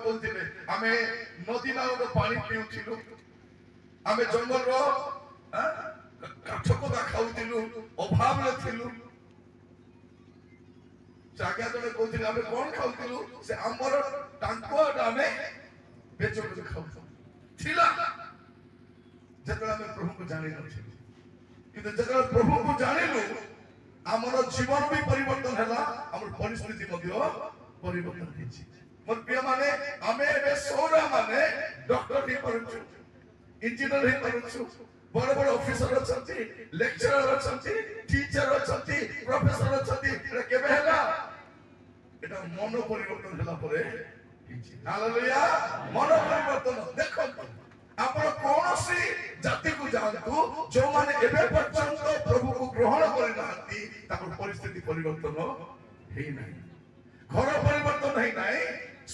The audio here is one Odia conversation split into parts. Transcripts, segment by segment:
कहते आम नदी नाल पानी पीउथिलु आम जंगल काठ पदा खाऊलु अभाव थिलु आज्ञा जड़े कहते आम कौन खाऊलु से आमर टांको आम बेच बेच खाऊ जो आम प्रभु को जानी कि जो प्रभु को जानलु आमर जीवन भी परिवर्तन है आम परिस्थिति परिवर्तन मोर प्रिय माने आमे सौरा माने डॉक्टर ही पारुछु इंजीनियर ही पारुछु बड़ बड़ ऑफिसर अछंती लेक्चरर अछंती टीचर अछंती प्रोफेसर अछंती केबे हैला एटा मन परिवर्तन होला परे हालेलुया मन परिवर्तन देखो आपण कोनोसी जाति को जानतु जो माने एबे पर्यंत प्रभु को ग्रहण करि नांती ताकर परिस्थिति परिवर्तन हेई नाही घर परिवर्तन हेई नाही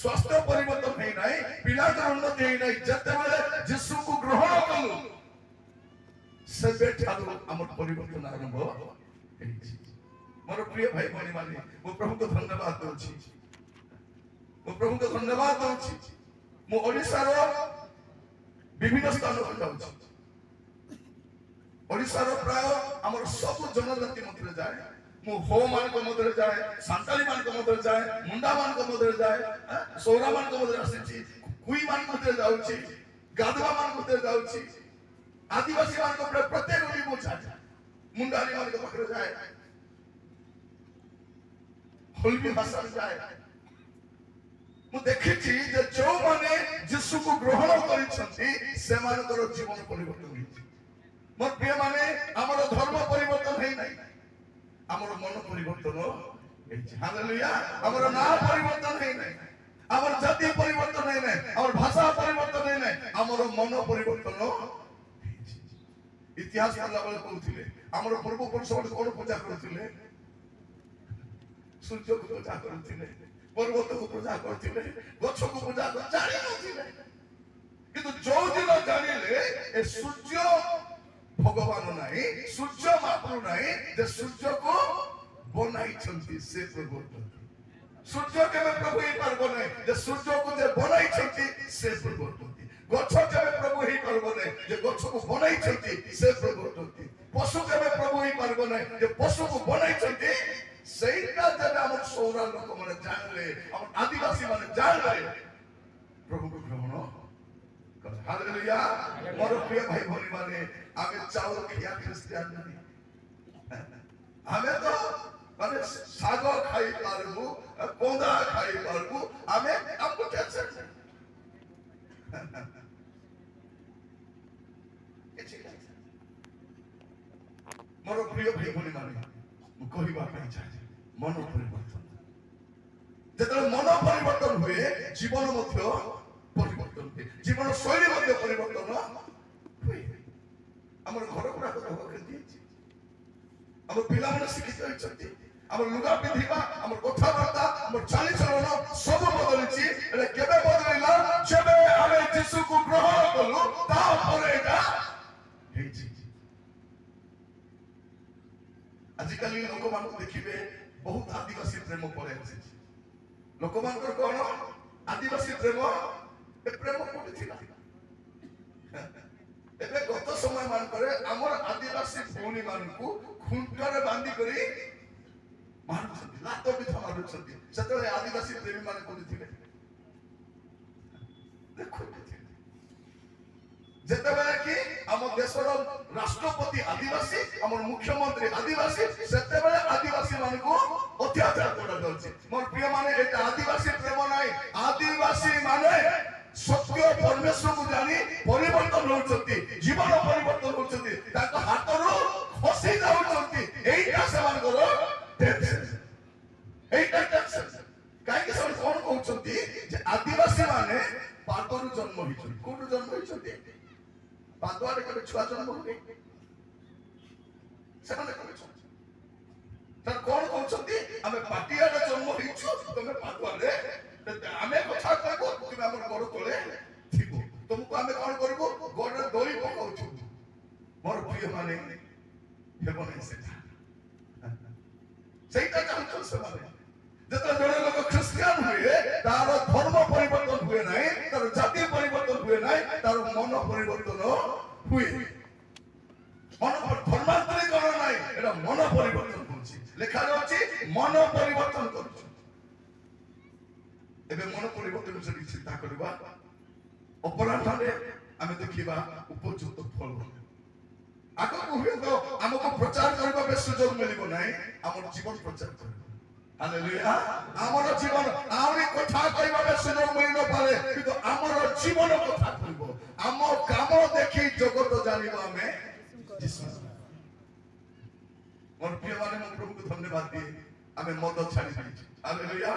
स्वास्थ्य परिवर्तन हेई नाही पिलाकर उन्नति हेई नाही जते बेले यीशु को ग्रहण कलु से बेठालु हमर परिवर्तन आरंभ हेई मोर प्रिय भाई बहनी माने मो प्रभु को धन्यवाद दउछि मो प्रभु को धन्यवाद दउछि मो ओडिसा रो विभिन्न स्थान को जाउछि ओडिसा रो प्राय हमर सब जनजाति मध्य जाए मु हो मान को मध्य जाए सांताली मान को मध्य जाए मुंडा मान को मध्य जाए सौरा मान को मध्य आसी कुई मान को मध्य जाउछि गादवा मान को मध्य जाउछि आदिवासी मान को प्रत्येक ओडी मु जाए मुंडाली मान को पकड़ जाए होलबी भाषा जाए मु देखिछि जे जो माने यीशु को ग्रहण करिसथि से मानकर जीवन परिवर्तन होइछि मोर प्रिय माने हमर धर्म परिवर्तन हेई नाही हमर मन परिवर्तन होइछि हालेलुया हमर नाम परिवर्तन हेई नाही हमर जाति परिवर्तन हेई नाही हमर भाषा परिवर्तन हेई नाही हमर मन परिवर्तन होइछि इतिहास पढ़ला बेले कहउथिले हमर पूर्व पुरुष कोन पूजा करथिले सूर्य को पूजा करथिले पर्वत को पूजा करथिले गछ को पूजा कर जानि नथिले किंतु जो दिन जानिले ए सूर्य भगवान नाही सूर्य मापु नाही जे सूर्य को बनाई छंती से प्रभु सूर्य के प्रभु ही पारबो नाही जे सूर्य को जे बनाई छंती से प्रभु गछ के प्रभु ही पारबो नाही जे गछ को बनाई छंती से प्रभु पशु के प्रभु ही पारबो नाही जे पशु को बनाई छंती सेटा जब हम सौरा लोक माने जानले हम आदिवासी माने जानले प्रभु को ग्रहण कर हालेलुया मोर प्रिय भाई भनी माने आगे चावल खिया क्रिश्चियन नहीं हमें तो माने साग खाई पारबू कोंदा खाई पारबू हमें हमको टेंशन मोर प्रिय भाई भनी माने कहवा चाहे मन परिवर्तन जो मन परिवर्तन हुए जीवन परिवर्तन हुए जीवन शैली परिवर्तन हुए आम घर गुड़ाक आम पिला शिक्षित होती आम लुगा पिंधा आम कथबार्ता आम चालीचलन सब बदली केबे बदलैला जब आम यीशु को ग्रहण कलु आजिकल लोक मान देखिए बहुत आदिवासी प्रेम पड़े लोक मान कौन आदिवासी प्रेम प्रेम कोटी थिला एबे गत समय मान करे हमर आदिवासी भौणी मान को खुंटरे बांधी करी मारुछथि लातो बिथा मारुछथि सेतले आदिवासी प्रेमी मान कोटी थिले देखो जेते बेले कि हम देशर राष्ट्रपति आदिवासी हमर मुख्यमंत्री आदिवासी सेते बेले आदिवासी मान को अत्याचार करा जाउछि मोर प्रिय माने एटा आदिवासी प्रेम नाही आदिवासी माने सत्य परमेश्वर को जानी परिवर्तन होउछथि जीवन परिवर्तन होउछथि ताको हातरो खसी जाउछथि एटा से मान करो टेंशन एटा टेंशन काहे कि सब कोन कहउछथि जे आदिवासी माने पातरु जन्म होइछथि कोन जन्म होइछथि पादुआरे के छुआ जन्म होगे सेमाने कोन तर कोन कहउछथि हमें पाटियारे जन्म होइछु तमे पादुआरे आमे कथा कहबो तुमे हमर घर तळे थिबो तुमको आमे कोन करबो घर दोई पकाउछु मोर प्रिय माने हेबो नै सेटा चाहतो से माने जत जणे लोक ख्रिस्टियन हुए तार धर्म परिवर्तन हुए ହୁଏ ନାହିଁ, ତାର ମନ ପରିବର୍ତ୍ତନ ହୁଏ। ମନ ଧର୍ମାନ୍ତରୀକରଣ ନାହିଁ, এটা ମନ ପରିବର୍ତ୍ତନ କରୁଛି। ଲେଖାଯାଉଛି ମନ ପରିବର୍ତ୍ତନ କରୁଛି। ଏବେ ମନ ପରିବର୍ତ୍ତନ ବିଷୟରେ ଚିନ୍ତା କରିବା। ଅପରାହ୍ନରେ ଆମେ ଦେଖିବା ଉପଯୁକ୍ତ ଫଳ। ଆଗକୁ ହୁଏତ ଆମକୁ ପ୍ରଚାର କରିବା ବେଶ ସୁଯୋଗ ମିଳିବ ନାହିଁ, ଆମର ଜୀବନ ପ୍ରଚାର କରିବା। ହାଲେଲୁୟା। ଆମର ଜୀବନ ଆହୁରି କଥା କହିବା ବେଶ ସୁଯୋଗ ମିଳିନପାରେ, କିନ୍ତୁ ଆମର ଜୀବନ କଥା କହିବ। ଆମ କାମ ଦେଖି ଜଗତ ଜାଣିବ ଆମେ ଯୀଶୁ। ମୋର ପ୍ରିୟମାନେ, ମୁଁ ପ୍ରଭୁଙ୍କୁ ଧନ୍ୟବାଦ ଦିଏ, ଆମେ ମଦ ଛାଡ଼ି ଦେଇଛୁ। ହାଲେଲୁୟା।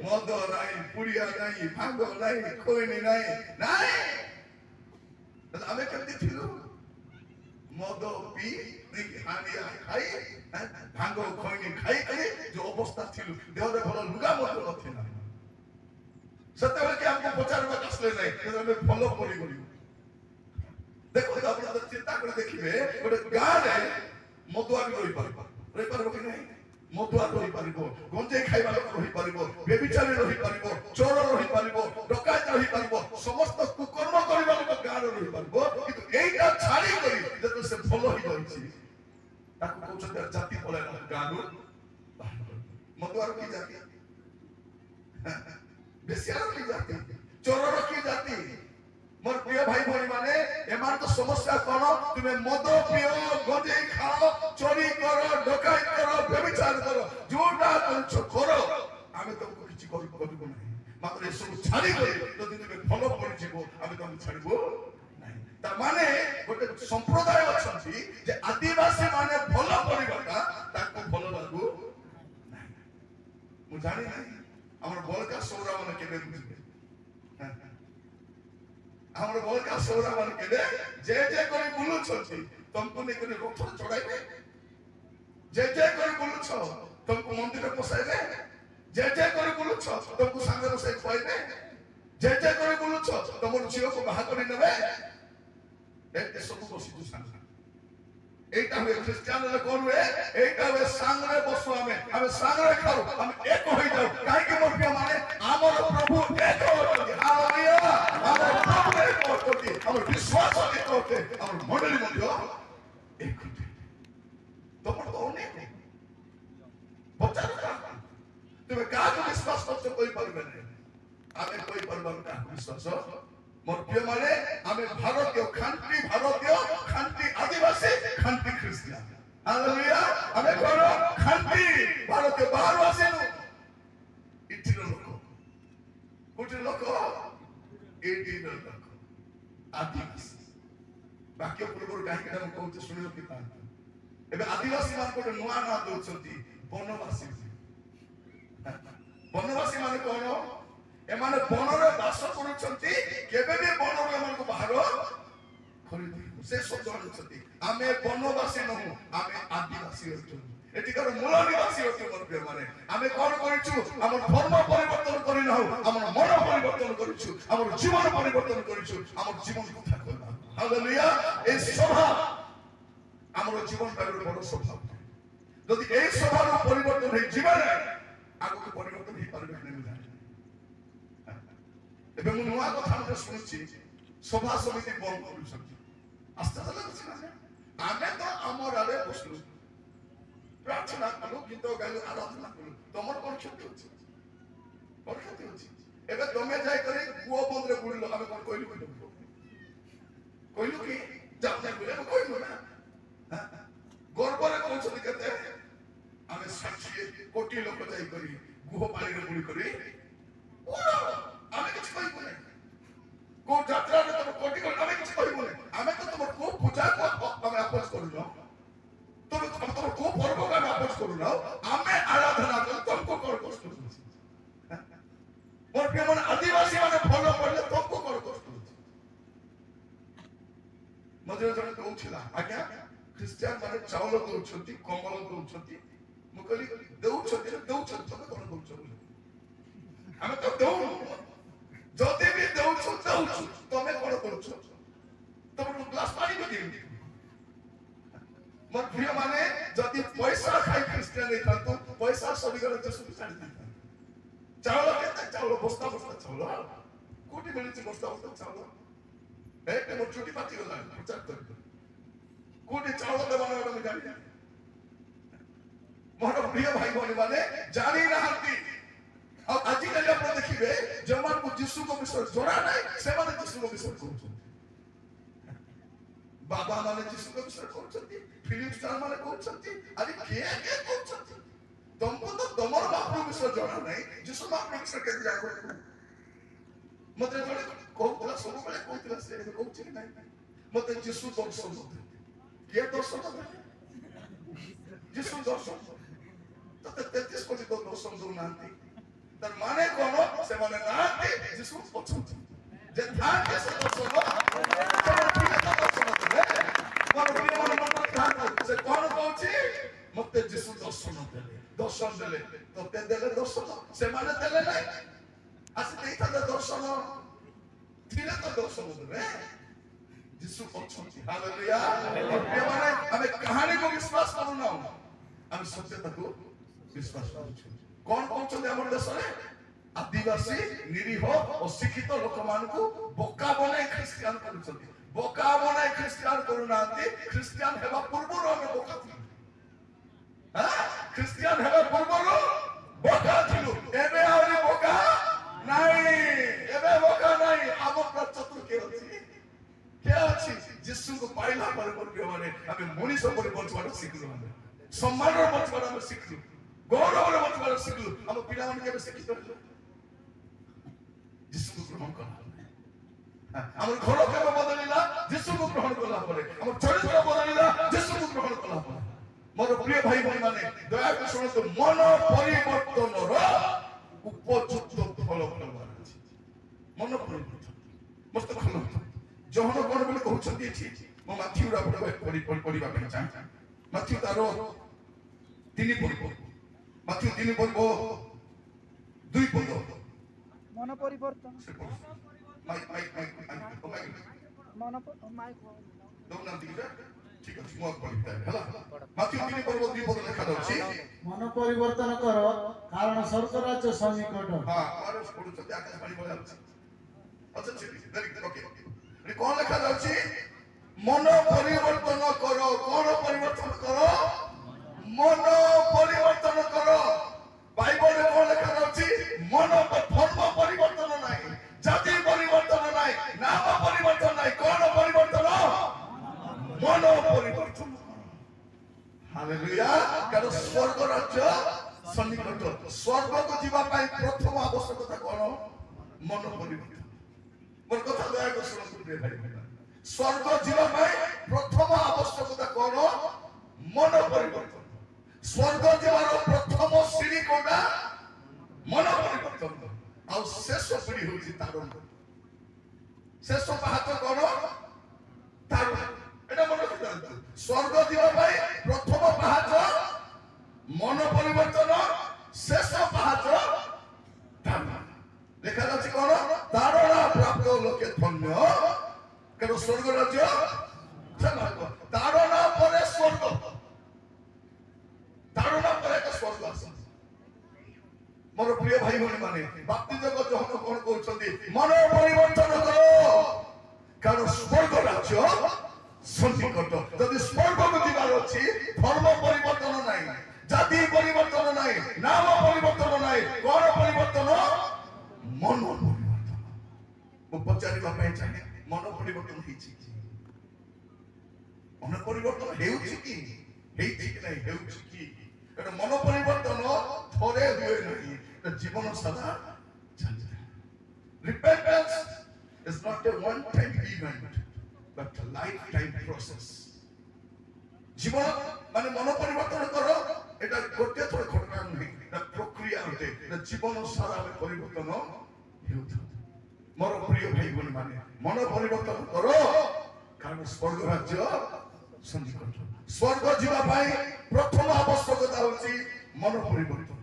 ମଦ ନାହିଁ, ପୁଡ଼ିଆ ନାହିଁ, ଭାଙ୍ଗ ନାହିଁ, ଖଇନି ନାହିଁ, ନାହିଁ। ଆମେ କେମିତି ଥିଲୁ? ମଦ ପି ହାଣ୍ଡିଆ ଖାଇ ଭାଙ୍ଗ ଖଇନି ଖାଇ କରି ଯୋଉ ଅବସ୍ଥା ଥିଲୁ, ଦେହରେ ଭଲ ଲୁଗା ମଧ୍ୟ ନଥିଲା। ସେତେବେଳେ କି ଆମକୁ ପଚାରିବାକୁ ଆସିଲେ ନାହିଁ, କିନ୍ତୁ ଆମେ ଭଲ ପଡ଼ିଗଲୁ। ଦେଖନ୍ତୁ, ଆପଣ ଚିନ୍ତା କରି ଦେଖିବେ, ଗୋଟେ ଗାଁରେ ମଦୁଆ ବି ରହିପାରିବ କି ନାହିଁ? ମଦୁଆ ରହିପାରିବ, ଗଞ୍ଜେଇ ଖାଇବା ଲୋକ ରହିପାରିବ, ବ୍ୟଭିଚାରୀ ରହିପାରିବ, ଚୋର ରହିପାରିବ, ଡକାୟତ ରହିପାରିବ, ସମସ୍ତ କୁକର୍ମ କରିବା ଲୋକ ଗାଁରେ ରହିପାରିବ। କିନ୍ତୁ ଏଇଟା ଛାଡ଼ିକରି ଯେତେବେଳେ ସେ ଭଲ ହେଇଯାଉଛି, ତାକୁ କହୁଛନ୍ତି ଜାତି ପଳେଇଲା ଗାଁରୁ। ମଦୁଆର କି ଜାତି? ବେଶ୍ୟାର କି ଜାତି? ଚୋରର କି ଜାତି? ମୋର ପ୍ରିୟ ଭାଇ ଭଉଣୀ ମାନେ, ଏମାନଙ୍କ ସମସ୍ୟା କଣ? ତୁମେ ମଦ ପିଅ, ଗଞ୍ଜେଇ ଖାଅ, ଚୋରି କର, ଡକାୟତ କର, ବ୍ୟଭିଚାର କର, ଯୋଉଟା କରୁଛ କର, ଆମେ ତମକୁ କିଛି କରିବୁ ନାହିଁ। ମାତ୍ର ଏସବୁ ଛାଡ଼ିକରି ଯଦି ତୁମେ ଭଲ ପଡ଼ିଯିବ, ଆମେ ତମକୁ ଛାଡ଼ିବୁ ନାହିଁ। ତା ମାନେ ଗୋଟେ ସମ୍ପ୍ରଦାୟ ଅଛନ୍ତି ଯେ ଆଦିବାସୀ ମାନେ ଭଲ ପଡ଼ିବାଟା ତାଙ୍କୁ ଭଲ ଲାଗୁ ନାହିଁ। ମୁଁ ଜାଣି ନାହିଁ ଆମର ବଳକା ସୌରା ମାନେ କେବେ ବୁଝିବେ? ଆମର ବଳକା ସୌରା ମାନେ କେବେ ଯେ କରି ବୁଲୁଛନ୍ତି, ତମକୁ ନେଇକରି ରଥରେ ଚଢ଼ାଇବେ। ଯେ କରି ବୁଲୁଛ, ତମକୁ ମନ୍ଦିର ପଶାଇବେ। ଯେ କରି ବୁଲୁଛ, ତମକୁ ସାଙ୍ଗରେ ବସାଇ ଖୁଆଇବେ। ଯେ କରି ବୁଲୁଛ, ତମର ଝିଅକୁ ବାହା କରି ନେବେ। ଏତେ ସବୁ ବସିଛୁ ସାଙ୍ଗ। এইটা हुए খ্রিস্টানরা কোন हुए? এইটা हुए সাংরে বসু আমি সাংরে খাও, আমি এক হই যাও। কাইকে মোর প্রিয় মানে আমার প্রভু এক হইতে। হালেলুয়া। আমার প্রভু এক হইতে, আমার বিশ্বাস এক হইতে, আমার মণ্ডলী মধ্য এক হইতে। তোমার তো অনেক পচারো কাজ। তুমি কাকে বিশ্বাস করতে কই পারবে না? আমি কই পারব না বিশ্বাস। মোর প্রিয় মানে আমি ভারতীয়, খান্টি ভারতীয়, খান্টি আদিবাসী, খান্টি খ্রিস্টান। হালেলুয়া। আমি কোন খান্টি ভারতীয় বাহারু আসেনু। ইটির লোক, কোটির লোক, এইটির লোক আদিবাসী। বাক্য পূର୍ବରୁ କାହିଁକି ମୁଁ କହୁଛି ଶୁଣିବ କି ପାଆନ୍ତୁ। ଏବେ ଆଦିବାସୀ ମାନଙ୍କୁ ଗୋଟେ ନୂଆ ନାଁ ଦଉଛନ୍ତି ବନବାସୀ। ବନବାସୀ ମାନେ କଣ? ଏମାନେ ବନରେ ବାସ କରୁଛନ୍ତି, କେବେ ବି ବନରୁ ଏମାନଙ୍କୁ ବାହାର କରିବେ। ସେ ଶବ୍ଦ ଆଣୁଛନ୍ତି, ଆମେ ବନବାସୀ ନୁହଁ, ଆମେ ଆଦିବାସୀ ଅଛୁ। ଏଠିକାର ମୂଳ ନିବାସୀ ଅଛୁ। ମୋର ପ୍ରିୟମାନେ, ଆମେ କଣ କରିଛୁ? ଆମର ଧର୍ମ ପରିବର୍ତ୍ତନ କରିନାହୁଁ, ଆମର ମନ ପରିବର୍ତ୍ତନ କରିଛୁ, ଆମର ଜୀବନ ପରିବର୍ତ୍ତନ କରିଛୁ। ଆମର ଜୀବନ କଥା କହିବା। ହାଲେଲୁୟା। এই স্বভাব ଆମର ଜୀବନ ପାଇଁ ଗୋଟେ ବଡ଼ ସ୍ୱଭାବ। ଯଦି এই ସ୍ୱଭାବ ପରିବର୍ତ୍ତନ ହେଇଯିବ ନା, ଆଗକୁ ପରିବର୍ତ୍ତନ ହେଇପାରିବେ କି ନାହିଁ? ଏବେ ମୁଁ ନୂଆ କଥା ଗୋଟେ ଶୁଣୁଛି, ସଭା ସମିତି ବନ୍ଦ କରୁଛନ୍ତି। ଆସ୍ତେ ଆସ୍ତେ ଲାଗୁଛି ନା, ଆମେ ତ ଆମର ଆଡ଼େ ବସିଲୁ, ପ୍ରାର୍ଥନା କଲୁ, ଗୀତ ଗାଇଲୁ, ଆରାଧନା କଲୁ, ତମର କଣ କ୍ଷତି ଅଛି? କଣ କ୍ଷତି ଅଛି? ଏବେ ତମେ ଯାଇକରି କୂଅ ବନ୍ଧରେ ବୁଡ଼ିଲ, ଆମେ କଣ କହିଲୁ କି? କହିଲୁ କି ଯାଉ ଯାଇ ବୁଲେ? କହିଲୁ ନା। ଗର୍ବରେ କହୁଛନ୍ତି କେତେ? ଆମେ 60 କୋଟି ଲୋକ ଯାଇକରି ଗୁହ ପାଣିରେ ବୁଡ଼ି କରି ଆମେ କିଛି କହିବୁ ନାହିଁ। କୋଉ ଯାତ୍ରାରେ ତମେ କୋଟି କୋଟି ଆମେ କିଛି କହିବୁ ନାହିଁ। ଆମେ ତ ତମର କୋଉ ପୂଜାକୁ ଆମେ ଆପୋଜ କରୁନ, ତମର କୋଉ ପର୍ବକୁ ଆମେ ଆପୋଜ କରୁନ, ଆମେ ଆରାଧନା କରୁ, ତମକୁ କଣ କଷ୍ଟ ହଉଛି? ମୋର ପ୍ରିୟ ମାନେ, ଆଦିବାସୀ ମାନେ ଭଲ ପଡ଼ିଲେ ତମକୁ କଣ କଷ୍ଟ ହଉଛି? ମଝିରେ ଜଣେ କହୁଥିଲା, ଆଜ୍ଞା ଖ୍ରୀଷ୍ଟିଆନ ମାନେ ଚାଉଳ ଦଉଛନ୍ତି, କମ୍ବଳ ଦଉଛନ୍ତି। ମୁଁ କହିଲି ଦଉଛନ୍ତି, ତମେ କଣ ଦଉଛ? ଆମେ ତ ଦଉନୁ। ଯଦି ବି ଦଉଛୁ, ତମେ କଣ କରୁଛ? ତମର ଗ୍ଲାସ ପାଣି ବି ଦିଅନ୍ତି। ମୋର ପ୍ରିୟ ମାନେ, ଯଦି ପଇସା ଖାଇ ଖ୍ରୀଷ୍ଟିଆନ ହେଇଥାନ୍ତୁ, ପଇସା ସରିଗଲେ ଯୀଶୁକୁ ଛାଡ଼ି ଦେଇଥାନ୍ତୁ। ଚାଉଳ କେତେ? ଚାଉଳ ବସ୍ତା ବସ୍ତା ଚାଉଳ। କୋଉଠି ମିଳୁଛି ବସ୍ତା ବସ୍ତା ଚାଉଳ? ଏତେ ମୋ ଚୁଟି ପାଚି ଗଲା ପ୍ରଚାର କରି କୋଉଠି ଚାଉଳ ଦେବା ନା ମୁଁ ଜାଣି ମୋର ପ୍ରିୟ ଭାଇ ଭଉଣୀ ମାନେ ଜାଣି ନାହାନ୍ତି। ଆଉ ଆଜିକାଲି ଆପଣ ଦେଖିବେ ଯେଉଁମାନଙ୍କୁ ଯୀଶୁଙ୍କ ବିଷୟରେ ଜଣା ନାହିଁ ସେମାନେ ଯୀଶୁଙ୍କ ବିଷୟରେ କହୁଛନ୍ତି। ବାବା ମାନେ ଯୀଶୁଙ୍କ ବିଷୟରେ କହୁଛନ୍ତି, ଫିଲ୍ମ ଷ୍ଟାର ମାନେ କହୁଛନ୍ତି, ଆରେ କିଏ କିଏ କହୁଛନ୍ତି। ତମକୁ ତ ତମର ବାପର ବିଷୟ ଜଣା ନାହିଁ, ଯୀଶୁ ବାପର ବିଷୟ କେମିତି ଜାଣିବ? ମତେ ଜଣେ କହୁଥିଲା, ସବୁବେଳେ କହୁଥିଲା, ସେ ଏବେ କହୁଛି କି ନାହିଁ ମତେ ଯୀଶୁ ଦର୍ଶନ ଦେଲେ। କିଏ ଦର୍ଶନ ଦେଲେ? ଯୀଶୁ ଦର୍ଶନ। ତତେ 33 କୋଟି ତ ଦର୍ଶନ ଦଉନାହାନ୍ତି। ତାର ମାନେ କଣ? ସେମାନେ ନାହାନ୍ତି, ଯୀଶୁ ଅଛନ୍ତି। ଯେ ଥାନ୍ତି ସେ ଦର୍ଶନ ସେ କଣ କହୁଛି? ମତେ ଯୀଶୁ ଦର୍ଶନ ଦେଲେ, ଦର୍ଶନ ଦେଲେ। ତତେ ଦେଲେ ଦର୍ଶନ, ସେମାନେ ଦେଲେ ନାହିଁ। ଆସି ଦେଇଥାନ୍ତେ ଦର୍ଶନ, ଥିଲେ ତ ଦର୍ଶନ ଦେବେ। ଯୀଶୁ ଅଛନ୍ତି। ହାଲେଲୁୟା। ମାନେ ଆମେ କାହାଣୀକୁ ବିଶ୍ୱାସ କରୁନା, ଆମେ ସତ୍ୟତାକୁ ବିଶ୍ୱାସ କରୁଛୁ। କଣ କହୁଛନ୍ତି ଆମର ଦେଶରେ? ଆଦିବାସୀ, ନିରୀହ, ଅଶିକ୍ଷିତ ଲୋକମାନଙ୍କୁ ବୋକା ବନାଇ ଖ୍ରୀଷ୍ଟିଆନ କରୁଛନ୍ତି। ବୋକା ବନାଇ ଖ୍ରୀଷ୍ଟିଆନ କରୁନାହାନ୍ତି। ଖ୍ରୀଷ୍ଟିଆନ ହେବା ପୂର୍ବରୁ ଆମେ ବୋକା ଥିଲୁ। ଖ୍ରୀଷ୍ଟିଆନ ହେବା ପୂର୍ବରୁ ବୋକା ଥିଲୁ। ଏବେ ଆହୁରି ବୋକା ନାହିଁ। ଏବେ ବୋକା ନାହିଁ। ଆମ ଚତୁର କିଏ ଅଛି? କିଏ ଅଛି? ଯୀଶୁଙ୍କୁ ପାଇଲା ପରେ ମାନେ ଆମେ ମଣିଷ ପରି ବଞ୍ଚିବାଟା ଶିଖିଲୁ। ଆମେ ସମ୍ମାନର ବଞ୍ଚିବାଟା ଆମେ ଶିଖିଲୁ। ଗୌରବରେ ବଞ୍ଚିବାଟା ଶିଖିଲୁ। ଆମ ପିଲାମାନେ କେବେ ଶିଖିପାରିଲୁ? ଯୀଶୁକୁ ଗ୍ରହଣ କଲା। ଆମର ଘର କେବେ ବଦଳିଲା? ଯୀଶୁକୁ ଗ୍ରହଣ କଲା ପରେ। ଆମ ଚରିତ୍ର ବଦଳିଲା ଯୀଶୁକୁ ଗ୍ରହଣ କଲା ପରେ। ମୋର ପ୍ରିୟ ଭାଇ ଭଉଣୀ ମାନେ ଦୟାକରି ଶୁଣନ୍ତୁ, ମନ ପରିବର୍ତ୍ତନର ଉପଯୁକ୍ତ ଫଳ ଫଳବାର ଅଛି। ମନ ପରିବର୍ତ୍ତନ ମସ୍ତ ଭଲ। ଜହନ କଣ ବୋଲି କହୁଛନ୍ତି ଏଠି? ମୁଁ ମାଥ୍ୟୁ ପଢିବା ପାଇଁ ଚାହେଁ। ମାଥ୍ୟୁ ତାର 3 ପର୍ବ, ମାଥ୍ୟୁ 3 ପର୍ବ 2 ପଦ। ମନ ପରିବର୍ତ୍ତନ ମନ ପରିବର୍ତ୍ତନ କର, କାରଣ ସ୍ୱର୍ଗ ରାଜ୍ୟ ସନ୍ନିକଟ। କଣ ଲେଖା ଯାଉଛି? ମନ ପରିବର୍ତ୍ତନ କର। କଣ ପରିବର୍ତ୍ତନ କର? ମନ ପରିବର୍ତ୍ତନ କର। ବାଇବଲରେ କଣ ଲେଖା ଯାଉଛି? ମନ ଧର୍ମ ପରିବର୍ତ୍ତନ ନାହିଁ, ଜାତି ପରିବର୍ତ୍ତନ ନାହିଁ, ନାମ ପରିବର୍ତ୍ତନ ନାହିଁ। କଣ ପରିବର୍ତ୍ତନ? ମନ ପରିବର୍ତ୍ତନ। ହାଲେଲୁୟା। କାରଣ ସ୍ୱର୍ଗ ରାଜ୍ୟ ସନ୍ନିକଟ। ସ୍ୱର୍ଗକୁ ଯିବା ପାଇଁ ପ୍ରଥମ ଆବଶ୍ୟକତା କଣ? ମନ ପରିବର୍ତ୍ତନ। ମୋର କଥା ଦୟାକରି ଶୁଣନ୍ତୁ ପ୍ରିୟ ଭାଇ। ସ୍ୱର୍ଗ ଯିବା ପାଇଁ ପ୍ରଥମ ଆବଶ୍ୟକତା କଣ? ମନ ପରିବର୍ତ୍ତନ। ସ୍ୱର୍ଗ ଯିବାର ପ୍ରଥମ ସିଡ଼ି କୋଉଟା? ମନ ପରିବର୍ତ୍ତନ। ଆଉ ଶେଷ ସିଡ଼ି ହେଉଛି ତାରଣ। ଶେଷ ପାହାଚ କଣ? ତାରଣ। এটা মনে রাখতে। স্বর্গ ଯିବା ପାଇଁ ପ୍ରଥମ ପାହାଚ ମନ ପରିବର୍ତ୍ତନ, ଶେଷ ପାହାଚ ତାରଣ। ଲେଖାଯାଉଛି କଣ? ତାରଣା ପ୍ରାପ୍ତ ଲୋକେ ଧନ୍ୟ, କାରଣ ସ୍ୱର୍ଗ ରାଜ୍ୟ ସେମାନଙ୍କ। ତାରଣା ପରେ ସ୍ୱର୍ଗ, ତାରଣା ପରେ ଏକ ସ୍ୱର୍ଗ ଆସେ। ମୋର ପ୍ରିୟ ଭାଇ ଭଉଣୀ ମାନେ, ବାପ୍ତିଜକ ଜହନ କଣ କହୁଛନ୍ତି? ମନ ପରିବର୍ତ୍ତନ କର, କାରଣ ସ୍ୱର୍ଗ ରାଜ୍ୟ ସନ୍ନିକଟ। ଯଦି ସ୍ୱର୍ଗକୁ ଯିବାର ଅଛି, ଧର୍ମ ପରିବର୍ତ୍ତନ ନାହିଁ, ଜାତି ପରିବର୍ତ୍ତନ ନାହିଁ, ନାମ ପରିବର୍ତ୍ତନ ନାହିଁ। କଣ ପରିବର୍ତ୍ତନ? ମନ ପରିବର୍ତ୍ତନ। ମୁଁ ପଚାରିବା ପାଇଁ ଚାହେଁ, ମନ ପରିବର୍ତ୍ତନ ହେଇଛି? ମନ ପରିବର୍ତ୍ତନ ହେଉଛି କି? ହେଇଛି କି ନାହିଁ? ହେଉଛି କି? କାରଣ ମନ ପରିବର୍ତ୍ତନ ଥରେ ହୁଏ ନାହିଁ, ଜୀବନ ସାରା ଚାଲିଥାଏ। Repentance is not a one-time event, but a lifetime process. জীবন মানে মন পরিবর্তন করো, এটা গোটিয়ে থর ঘটনা নয়, এটা প্রক্রিয়া অটে। এটা জীবন সারা আমি পরিবর্তন হেউথ। মোর প্রিয় ভাই বোন মানে, মন পরিবর্তন করো, কারণ স্বর্গ রাজ্য সন্নিকট। স্বর্গ ଯିବା ପାଇଁ ପ୍ରଥମ ଆବଶ୍ୟକତା ହେଉଛି ମନ ପରିବର୍ତ୍ତନ।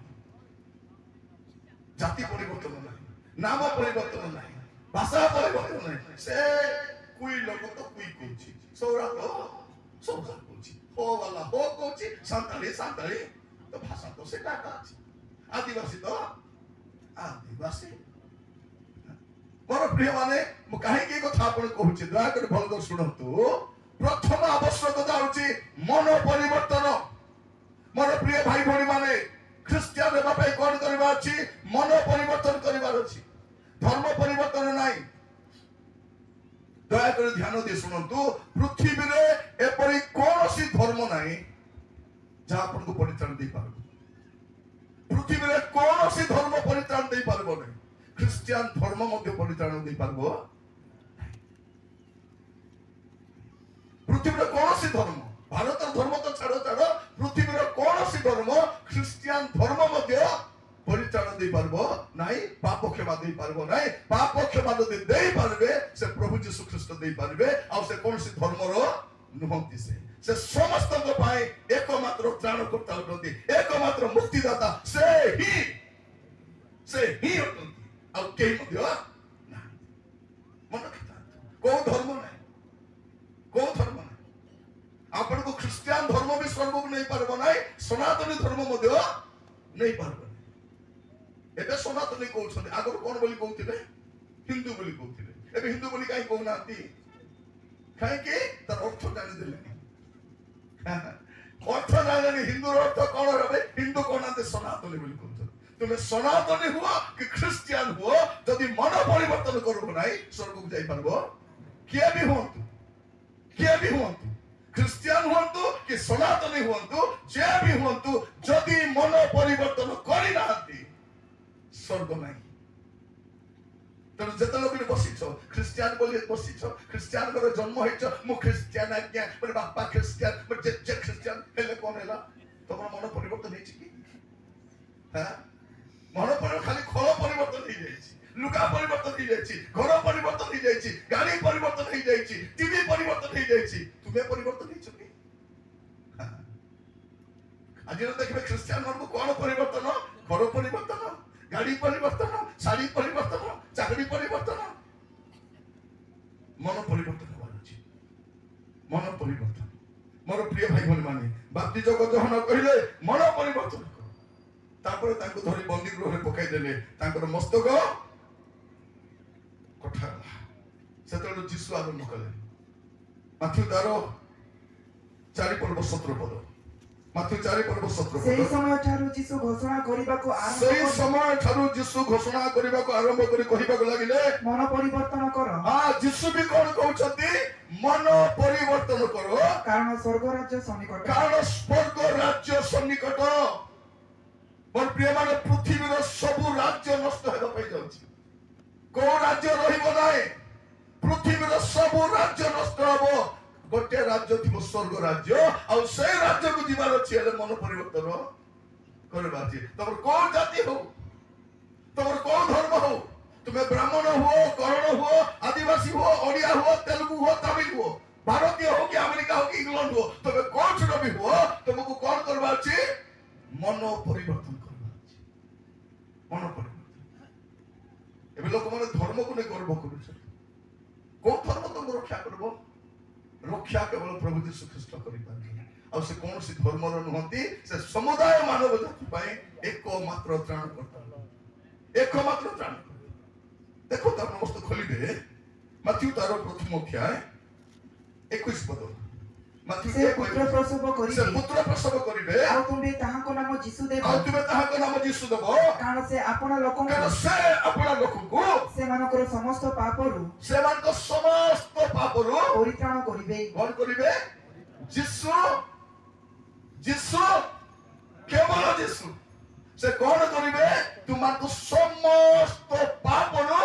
ଜାତି ପରିବର୍ତ୍ତନ ନାହିଁ, ନାମ ପରିବର୍ତ୍ତନ ନାହିଁ, ଭାଷା ପରିବର୍ତ୍ତନ ନାହିଁ। ସେ କୁଇ ଲୋକ ତ କୁଇ କହୁଛି, ସୌରା ତ ସୌରା କହୁଛି, ହୋ ବାଲା ହୋ କହୁଛି, ସାନ୍ତାଳୀ ସାନ୍ତାଳୀ ତ ଭାଷା ତ ସେଟା ଅଛି, ଆଦିବାସୀ ତ ଆଦିବାସୀ। ମୋର प्रिय माने मु काहे के कथा आपण कहूची दया कर भल कर सुनंतु प्रथम आवश्यकता होची मन परिवर्तन मोर प्रिय भाई भणी माने ख्रिस्टियन हेबा पे कोन करबा अछि मन परिवर्तन करबार अछि धर्म परिवर्तन नाही दया कर ध्यान दे सुनंतु पृथ्वी रे एपरि कोनोसी धर्म नाही जा आपन को परित्राण दे पारबो पृथ्वी रे कोनोसी धर्म परित्राण दे पारबो नाही ख्रिस्टियन धर्म मध्य परित्राण दे पारबो पृथ्वी रे कोनोसी धर्म भारत धर्म तो छाड़ छाड़ पृथ्वी रे कोनोसी धर्म ख्रिस्टियन धर्म मध्य परित्राण दे पारबो नाही पाप क्षमा दे पारबो नाही पाप क्षमा दे दे पारबे से प्रभु यीशु ख्रिस्ट दे पारबे आ से कोनोसी धर्म रो नुहंती से समस्त को पाए एकमात्र त्राणकर्ता होती एकमात्र मुक्तिदाता से ही होती आ केही मध्य ना मन रखता को धर्म नाही को धर्म नाही आपण को ख्रिस्टियन धर्म भी स्वर्ग को नहीं पारबो नाही सनातनी धर्म मध्य नहीं पारबो एबे सनातनी कहउछन आगर कोन बोली कहउथिले हिंदू बोली कहउथिले एबे हिंदू बोली काई कहउनांती काहे के तार अर्थ जानि देले अर्थ जानि हिंदू अर्थ कोन रबे हिंदू कोनाते सनातनी बोली कहउछन तुमे सनातनी हुआ कि ख्रिस्टियन हुआ यदि मन परिवर्तन करबो नाही स्वर्ग को जाई पारबो किए भी हुंतु ख्रिस्टियन हुंतु कि सनातनी हुंतु जे भी हुंतु यदि मन परिवर्तन करि नाहंती स्वर्ग नाही तेणु जेत लोक बसिछ ख्रिस्टियन बोली बसिछ ख्रिस्टियन कर जन्म होइछ मु ख्रिस्टियन आज्ञा मोर बापा ख्रिस्टियन मोर जे ख्रिस्टियन हेले कोन हेला तमर मन परिवर्तन हेछि कि हां मन पर खाली खळ परिवर्तन हे जाइछि लुका परिवर्तन हे जाइछि घर परिवर्तन हे जाइछि गाड़ी परिवर्तन हे जाइछि टीवी परिवर्तन हे जाइछि तुमे परिवर्तन हेछ कि आज देखबे ख्रिस्टियन मन को कोन परिवर्तन घर परिवर्तन गाड़ी परिवर्तन शाड़ी परिवर्तन चाकरी परिवर्तन मन परिवर्तन होबार अछि मन परिवर्तन मोर प्रिय भाई भनी माने बाप्ती जग जहन कहिले मन परिवर्तन कर तापर तांको धरि बंदी गृह रे पकाई देले तांकर मस्तक कठा सेतलो जिसु आरंभ कले माथ्यू 4 पर्व 17 पद माथ्यू 4 पर्व 17 पद सेही समय ठारू यीशु घोषणा करिबाको आरंभ सेही समय ठारू यीशु घोषणा करिबाको आरंभ करि कहिबाको लागिले मन परिवर्तन कर हां यीशु भी कोन कहउछथि मन परिवर्तन करो कारण स्वर्ग राज्य सन्निकट कारण स्वर्ग राज्य सन्निकट मोर प्रिय माने पृथ्वी रो सब राज्य नष्ट हेबा पई जाउछि को राज्य रहिबो नाही पृथ्वी रो सब राज्य नष्ट हबो गोटे राज्य थी स्वर्ग राज्य और से राज्य को जीवार अच्छी है मन परिवर्तन करबा अछि तमर कोन जाति हो तमर कोन धर्म हो तुम्हें ब्राह्मण हो कर्ण हो आदिवासी हो ओडिया हो तेलुगु हो तमिल हो भारतीय हो कि अमेरिका हो कि इंग्लैंड हो तुम्हें कोन छुट भी हो तुमको कोन करबा अछि मन परिवर्तन करबा अछि मन परिवर्तन एबे लोक माने धर्म को ने गर्व करू को धर्म तुम रक्षा करबो रक्षा केवल प्रभु यीशु ख्रिस्ट करि पारे और से कौन सी धर्म रो नहंती से समुदाय मानव जाति पाए एकमात्र त्राण करता एकमात्र त्राण देखो त मस्त खोली दे मत्ती तारो प्रथम अध्याय 21 पद मत्ती से पुत्र प्रसव करिबे से पुत्र प्रसव करिबे आ तुमे ताहाको नाम यीशु देबो आ तुमे ताहाको नाम यीशु देबो कारण से आपन लोकन कारण से अपना लोक को से मानकर समस्त पापरु से मान को समस्त पापरु परित्राण करिबे कोन करिबे यीशु यीशु केवल यीशु से कोन करिबे तुमान को समस्त पापरु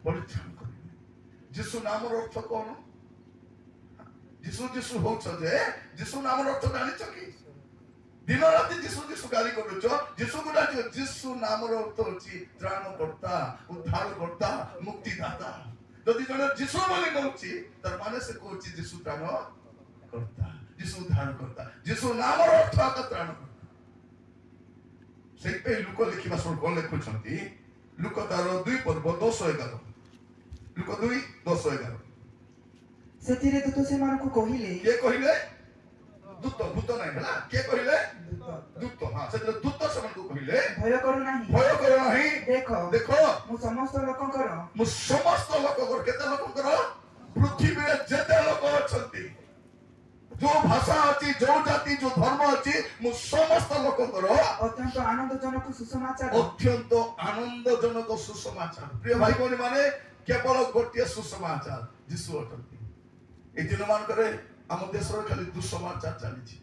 परित्राण करिबे यीशु नाम रो अर्थ कोन यीशु यीशु होछ जे यीशु नाम रो अर्थ जानि छ कि दिन राति यीशु यीशु गाली करूछ यीशु गुडा यीशु नाम रो अर्थ होछि त्राणकर्ता उद्धारकर्ता मुक्तिदाता यदि जने यीशु बोली कहउछि तर माने से कहउछि यीशु त्राणकर्ता यीशु उद्धारकर्ता यीशु नाम रो अर्थ का त्राणकर्ता से पे लुक लिखिबा सर कोन लिखुछंती लुक तारो 2 पर्व 10:11 लुक 2:10:11 सेतिरे दूत से मानको कहिले के कहिले ଦୂତ ଭୂତ ନାହିଁ ହେଲା କିଏ କହିଲେ ଦୂତ ଦୂତ ହଁ ସେଥିରେ ଦୂତ ସେମାନଙ୍କୁ କହିଲେ ଭୟ କରୁ ନାହିଁ ଭୟ କର ନାହିଁ ଦେଖ ଦେଖ ମୁଁ ସମସ୍ତ ଲୋକଙ୍କର ମୁଁ ସମସ୍ତ ଲୋକଙ୍କର କେତେ ଲୋକଙ୍କର ପୃଥିବୀରେ ଯେତେ ଲୋକ ଅଛନ୍ତି ଯୋଉ ଭାଷା ଅଛି ଯୋଉ ଜାତି ଯୋଉ ଧର୍ମ ଅଛି ମୁଁ ସମସ୍ତ ଲୋକଙ୍କର ଅତ୍ୟନ୍ତ ଆନନ୍ଦଜନକ ସୁସମାଚାର ଅତ୍ୟନ୍ତ ଆନନ୍ଦଜନକ ସୁସମାଚାର ପ୍ରିୟ ଭାଇ ଭଉଣୀ ମାନେ କେବଳ ଗୋଟିଏ ସୁସମାଚାର ଯୀଶୁ ଅଟନ୍ତି এই ଦିନ ମାନଙ୍କରେ ଆମ ଦେଶରେ ଖାଲି ଦୁଃସମାଚାର ଚାଲିଛି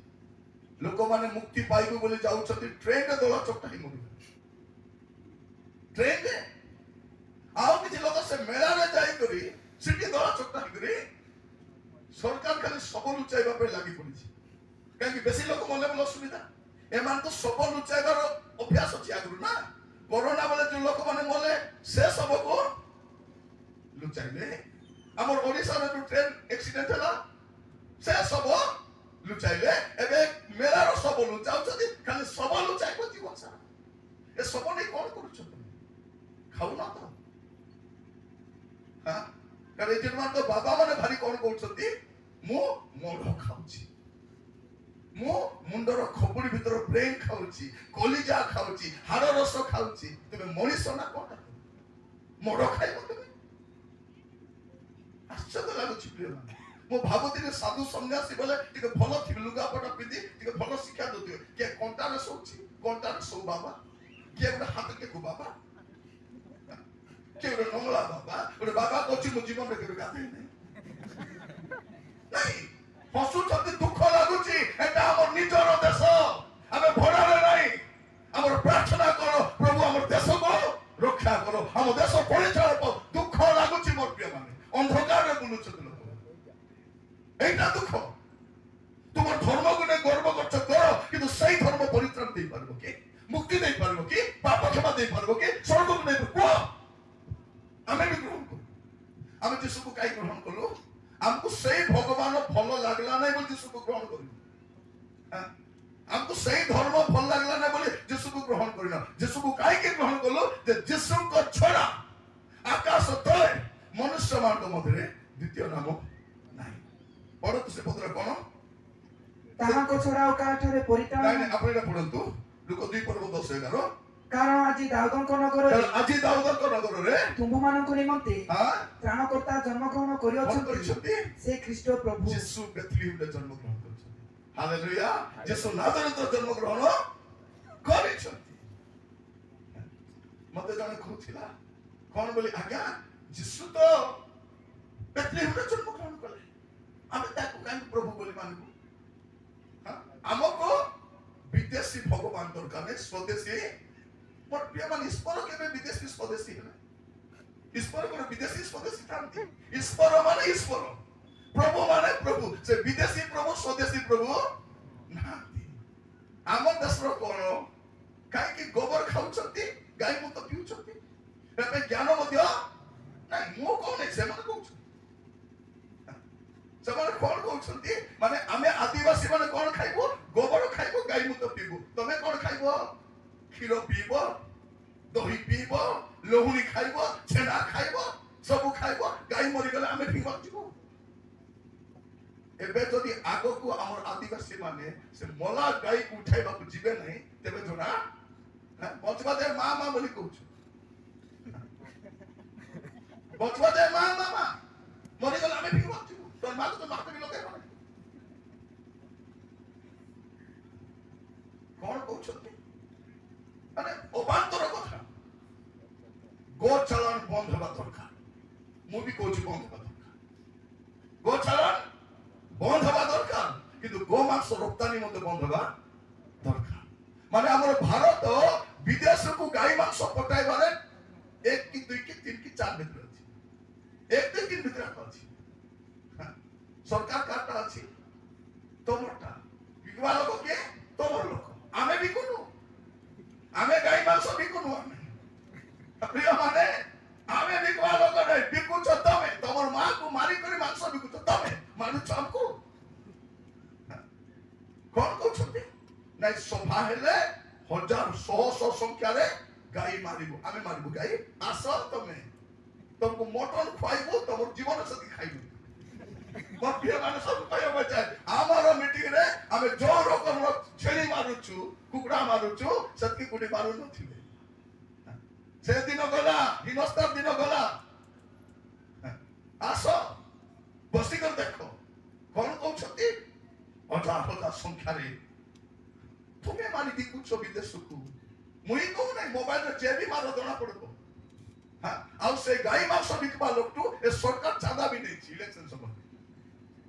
ଲୋକମାନେ ମୁକ୍ତି ପାଇବେ ବୋଲି ଯାଉଛନ୍ତି ଟ୍ରେନରେ ଦଳ ଚକଟା ହେଇ ମରିବେ ଟ୍ରେନରେ ଆଉ କିଛି ଲୋକ ସେ ମେଳାରେ ଯାଇକରି ସେଠି ଦଳ ଚକଟା ହେଇକରି ସରକାର ଖାଲି ଶବ ଲୁଚାଇବା ପାଇଁ ଲାଗି ପଡିଛି କାହିଁକି ବେଶୀ ଲୋକ ମଲେ ବୋଲି ଅସୁବିଧା ଏମାନଙ୍କୁ ଶବ ଲୁଚାଇବାର ଅଭ୍ୟାସ ଅଛି ଆଗରୁ ନା କରୋନା ବେଳେ ଯୋଉ ଲୋକମାନେ ମଲେ ସେ ଶବକୁ ଲୁଚାଇଲେ ଆମର ଓଡ଼ିଶାରେ ଯୋଉ ଟ୍ରେନ ଆକ୍ସିଡେଣ୍ଟ ହେଲା ସେ ଶବ ଲୁଚାଇଲେ ଏବେ ମେଳାର ଶବ ଲୁଚାଉଛନ୍ତି ଖାଲି ଶବ ଲୁଚାଇବ ଜୀବନ ସାରା ଏ ଶବ ନେଇ କଣ କରୁଛ ତମେ ଖାଉନ ତ ହଁ କାରଣ ଏଇ ଦିନ ବାବା ମାନେ ଭାରି କଣ କହୁଛନ୍ତି ମୁଁ ମଢ ଖାଉଛି ମୁଁ ମୁଣ୍ଡର ଖପୁଡ଼ି ଭିତର ବ୍ରେନ ଖାଉଛି କଲିଜା ଖାଉଛି ହାଡ଼ ରସ ଖାଉଛି ତୁମେ ମଣିଷ ନା କଣ ମଢ ଖାଇବ ତୁମେ ଆଶ୍ଚର୍ଯ୍ୟ ଲାଗୁଛି ପ୍ରିୟମାନେ ମୁଁ ଭାବୁଥିଲି ସାଧୁ ସନ୍ନ୍ୟାସୀ ବୋଲେ ଟିକେ ଭଲ ଥିବେ ଲୁଗାପଟା ପିନ୍ଧି ଟିକେ ଭଲ ଶିକ୍ଷା ଦଉଥିବେ କିଏ କଣ୍ଟାରେ ଶୋଉଛି କଣ୍ଟାରେ ଶୋଉ ବାବା କିଏ ଗୋଟେ ହାତ ଟେକୁ ବାବା କିଏ ଗୋଟେ ନଙ୍ଗଳା ବାବା ଗୋଟେ ବାବା କହୁଛି ମୋ ଜୀବନରେ କେବେ ଗାଧେଇ ନାହିଁ ନାଇଁ ହସୁଛନ୍ତି ଦୁଃଖ ଲାଗୁଛି ଏଟା ଆମର ନିଜର ଦେଶ ଆମେ ଭଡ଼ାରେ ନାହିଁ ଆମର ପ୍ରାର୍ଥନା କର ପ୍ରଭୁ ଆମର ଦେଶକୁ ରକ୍ଷା କର ଆମ ଦେଶ ପରିଚାଳକ ଦୁଃଖ ଲାଗୁଛି ମୋର ପ୍ରିୟ ମାନେ ଅନ୍ଧକାରରେ ବୁଲୁଛନ୍ତି ଲୋକ এইটা দুঃখ তোমার ধর্মকে নিয়ে গর্ব করছো করো কিন্তু সেই ধর্ম পরিত্রাণ দিয়ে পারবো কি মুক্তি দিয়ে পারবো কি পাপ ক্ষমা দিয়ে পারবো কি স্বর্গকে নেই কুহ আমি भी গ্রহণ করব আমি যিশুকে কাই গ্রহণ করলো हमको সেই ভগবান ভাল লাগলা নাই বলে যিশুকে গ্রহণ করি हमको সেই ধর্ম ভাল লাগলা নাই বলে যিশুকে গ্রহণ করি না যিশুকে কাইকে গ্রহণ করলো যে যিশুকে ছড়া আকাশ তলে মনুষ্য ମାନଙ୍କ ମଧ୍ୟରେ দ্বিতীয় নাম নাই পড়তো সে পদরা কোন ତାହାଙ୍କ ଛଡା ଆଉ କାହାଠାରେ ପରିତ୍ରାଣ ନାଇଁ ନାହିଁ। ଆପଣ ଏଟା ପଢନ୍ତୁ ଲୁକ 2 ପର୍ବ 10:11 କାରଣ ଆଜି ଦାଉଦଙ୍କ ନଗରରେ ଆଜି ଦାଉଦଙ୍କ ନଗରରେ ତୁମ୍ଭମାନଙ୍କ ନିମନ୍ତେ ହଁ ତ୍ରାଣକର୍ତ୍ତା ଜନ୍ମଗ୍ରହଣ କଣ କରିଅଛନ୍ତି କରିଛନ୍ତି ସେ ଖ୍ରୀଷ୍ଟ ପ୍ରଭୁ ଯୀଶୁ ବେଥଲେହେମରେ ଜନ୍ମଗ୍ରହଣ କରିଛନ୍ତି ହାଲେଲୁୟା ଯୀଶୁ ନାଜରେଥରେ ଜନ୍ମଗ୍ରହଣ କରିଛନ୍ତି ମତେ ଜଣେ କହୁଥିଲା କଣ ବୋଲି ଆଜ୍ଞା ଯୀଶୁ ତ ବେଥଲେହେମରେ ଜନ୍ମଗ୍ରହଣ କଲେ ଆମେ ତାକୁ କାହିଁକି ପ୍ରଭୁ ବୋଲି ମାନବୁ ଆମକୁ ବିଦେଶୀ ଭଗବାନ ଦରକାର ନାହିଁ ସ୍ୱଦେଶୀ ମୋର ପ୍ରିୟ ମାନେ ଈଶ୍ୱର କେବେ ବିଦେଶୀ ସ୍ୱଦେଶୀ ହେଲେ ଈଶ୍ୱର କଣ ବିଦେଶୀ ସ୍ୱଦେଶୀ ଥାନ୍ତି ଈଶ୍ୱର ମାନେ ଈଶ୍ୱର ପ୍ରଭୁ ମାନେ ପ୍ରଭୁ ସେ ବିଦେଶୀ ପ୍ରଭୁ ସ୍ୱଦେଶୀ ପ୍ରଭୁ ନାହାନ୍ତି ଆମ ଦେଶର କଣ କାହିଁକି ଗୋବର ଖାଉଛନ୍ତି ଗାଈ ମୁତ ପିଉଛନ୍ତି ଏବେ ଜ୍ଞାନ ମଧ୍ୟ ନାଇଁ ମୁଁ କହୁନି ସେମାନେ କହୁଛନ୍ତି ସେମାନେ କଣ କହୁଛନ୍ତି ମାନେ ଆମେ ଆଦିବାସୀ ମାନେ କଣ ଖାଇବୁ ଗୋବର ଖାଇବୁ ଗାଈ ମୁତ ପିଇବୁ ତମେ କଣ ଖାଇବ କ୍ଷୀର ପିଇବ ଦହି ପିଇବ ଲହୁଣୀ ଖାଇବ ଛେନା ଖାଇବ ସବୁ ଖାଇବ ଗାଈ ମରିଗଲେ ଆମେ ବି ମରିଯିବୁ ଏବେ ଯଦି ଆଗକୁ ଆମର ଆଦିବାସୀ ମାନେ ସେ ମଲା ଗାଈକୁ ଉଠାଇବାକୁ ଯିବେ ନାହିଁ ତେବେ ଜଣା ବଞ୍ଚବା ଦେ ମା ମା ବୋଲି କହୁଛୁ ବଞ୍ଚବା ଦେ ମା ମା ମା ମରିଗଲେ ଆମେ ବି ମରିଯିବୁ তোর মা তো মাথা ବି ଲଗେଇବ ନାହିଁ କଣ କହୁଛନ୍ତି ମାନେ ଅବାନ୍ତର କଥା ଗୋ ଚାଲାଣ ବନ୍ଦ ହେବା ଦରକାର ମୁଁ ବି କହୁଛି ବନ୍ଦ ହେବା ଦରକାର ଗୋ ଚାଲାଣ ବନ୍ଦ ହେବା ଦରକାର କିନ୍ତୁ ଗୋ ମାଂସ ରପ୍ତାନି ମଧ୍ୟ ବନ୍ଦ ହେବା ଦରକାର ମାନେ ଆମର ଭାରତ ବିଦେଶକୁ ଗାଈ ମାଂସ ପଠାଇବାରେ 1 କି 2 କି 3 କି 4 ଭିତରେ ଅଛି 1 କି 3 ଭିତରେ ଅଛି सरकार काटा अछि तोमरटा बिकवा लोक के तोमर लोक आमे बिकुनु आमे गाई मांस बिकुनु आमे प्रिय माने आमे बिकवा लोक नै बिकुछ तमे तोमर मां को मारी करी मांस बिकुछ तमे मानु हमको कोन कहउछते नै सभा हेले हजार सौ संख्या रे गाई मारिबो आमे मारिबो गाई आस तमे तुमको मटन खाइबो तमर जीवन साथी खाइबो ମୋ ପ୍ରିୟ ମାନେ ସବୁ କହିବାକୁ ଚାହେଁ ଆମର ମିଟିଂ ରେ ଆମେ ଯୋଉ ରକମର ଛେଳି ମାରୁଛୁ କୁକୁଡ଼ା ମାରୁଛୁ ସେତିକି କୋଉଠି ମାରୁନଥିଲେ ସେ ଦିନ ଗଲା ହିନସ୍ତାର ଦିନ ଗଲା ଆସ ବସିକରି ଦେଖ କଣ କହୁଛନ୍ତି ହଜାର ହଜାର ସଂଖ୍ୟାରେ ତୁମେ ମାରି ବିକୁଛ ବିଦେଶକୁ ମୁଇଁ କହୁ ନାହିଁ ମୋବାଇଲରେ ଯେ ବି ମାର ଜଣା ପଡିବ ଆଉ ସେ ଗାଈ ମାଂସ ବିକିବା ଲୋକଠୁ ଏ ସରକାର ଚାନ୍ଦା ବି ନେଇଛି ଇଲେକ୍ସନ ସମୟରେ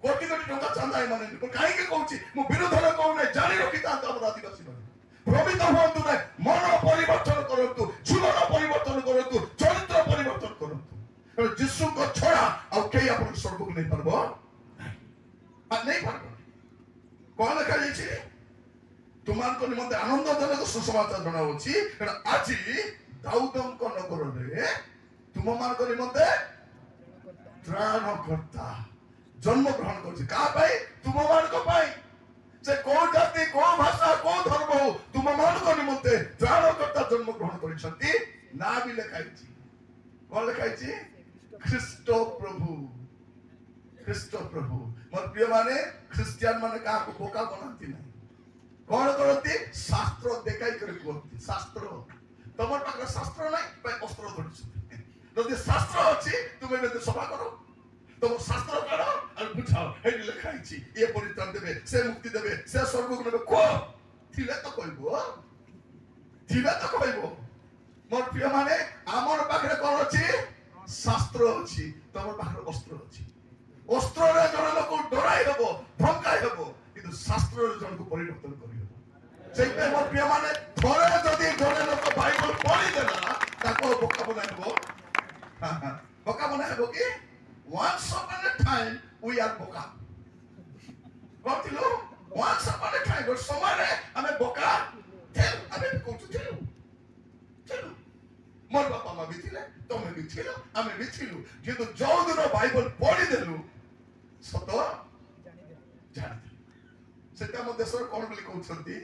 କୋଟି କୋଟି ଟଙ୍କା ଚାନ୍ଦା ଏମାନେ କାହିଁକି କହୁଛି ମୁଁ ବିରୋଧରେ କହୁ ନାହିଁ ଜାଣି ରଖିଥାନ୍ତୁ ଆମର ଆଦିବାସୀ ମାନେ ଭ୍ରମିତ ହୁଅନ୍ତୁ ନାହିଁ ମନ ପରିବର୍ତ୍ତନ କରନ୍ତୁ ଜୀବନ ପରିବର୍ତ୍ତନ କରନ୍ତୁ ଚରିତ୍ର ପରିବର୍ତ୍ତନ କରନ୍ତୁ କାରଣ ଯୀଶୁଙ୍କ ଛଡ଼ା ଆଉ କେହି ଆପଣଙ୍କୁ ସ୍ୱର୍ଗକୁ ନେଇପାରିବ ନେଇପାରିବ କଣ ଲେଖାଯାଇଛି ତୁମମାନଙ୍କ ନିମନ୍ତେ ଆନନ୍ଦଜନକ ସୁସମାଚାର ଜଣାଉଛି କାରଣ ଆଜି ଦାଉଦଙ୍କ ନଗରରେ ତୁମମାନଙ୍କ ନିମନ୍ତେ ତ୍ରାଣକର୍ତ୍ତା ଜନ୍ମଗ୍ରହଣ କରୁଛି କାହା ପାଇଁ ତୁମମାନଙ୍କ ପାଇଁ ସେ କୋଉ ଜାତି କୋଉ ଭାଷା କୋଉ ଧର୍ମ ହଉ ତୁମମାନଙ୍କ ନିମନ୍ତେ ତ୍ରାଣକର୍ତ୍ତା ଜନ୍ମଗ୍ରହଣ କରିଛନ୍ତି ନା ବି ଲେଖାଇଛି କଣ ଲେଖାଇଛି ଖ୍ରୀଷ୍ଟ ପ୍ରଭୁ ଖ୍ରୀଷ୍ଟ ପ୍ରଭୁ ମୋର ପ୍ରିୟ ମାନେ ଖ୍ରୀଷ୍ଟିଆନ ମାନେ କାହାକୁ ବୋକା ବନାନ୍ତି ନାହିଁ କଣ କରନ୍ତି ଶାସ୍ତ୍ର ଦେଖାଇ କରି କୁହନ୍ତି ଶାସ୍ତ୍ର ତମର ପାଖରେ ଶାସ୍ତ୍ର ନାହିଁ ପାଇଁ ଅସ୍ତ୍ର ଧରିଛନ୍ତି ଯଦି ଶାସ୍ତ୍ର ଅଛି ତୁମେ ଯଦି ସଭା କର ତମ ଶାସ୍ତ୍ର କର ଆଉ ବୁଝାଅ ଏଠି ଲେଖା ହେଇଛି ଇଏ ପରିତ୍ରାଣ ଦେବେ ସେ ମୁକ୍ତି ଦେବେ ସେ ସ୍ୱର୍ଗକୁ ନେବେ କୁହ ଥିଲେ ତ କହିବ ମୋର ପ୍ରିୟ ମାନେ ଆମର ପାଖରେ କଣ ଅଛି ଶାସ୍ତ୍ର ଅଛି ତମର ପାଖରେ ଅସ୍ତ୍ର ଅଛି ଅସ୍ତ୍ରରେ ଜଣେ ଲୋକ ଡରାଇ ହେବ ଧମକାଇ ହେବ କିନ୍ତୁ ଶାସ୍ତ୍ରରେ ଜଣକୁ ପରିବର୍ତ୍ତନ କରିହେବ ସେଇଥିପାଇଁ ମୋର ପ୍ରିୟ ମାନେ ଥରେ ଯଦି ଜଣେ ଲୋକ ବାଇବଲ ପଢିଦେଲା ତାକୁ ବୋକା ବନାଇ ହେବ କି once upon a time we are ବୋକା କହିଥିଲୁ once upon a time ଗୋଟେ ସମୟରେ ଆମେ ବୋକା ଥିଲୁ ଆମେ କହୁଥିଲୁ ମୋର ବାପା ମା ବି ଥିଲେ ତମେ ବି ଥିଲ ଆମେ ବି ଥିଲୁ କିନ୍ତୁ ଯୋଉ ଦିନ ବାଇବଲ ପଢିଦେଲୁ ସତ ଜାଣିଥିଲୁ ସେଟା ଆମ ଦେଶର କଣ ବୋଲି କହୁଛନ୍ତି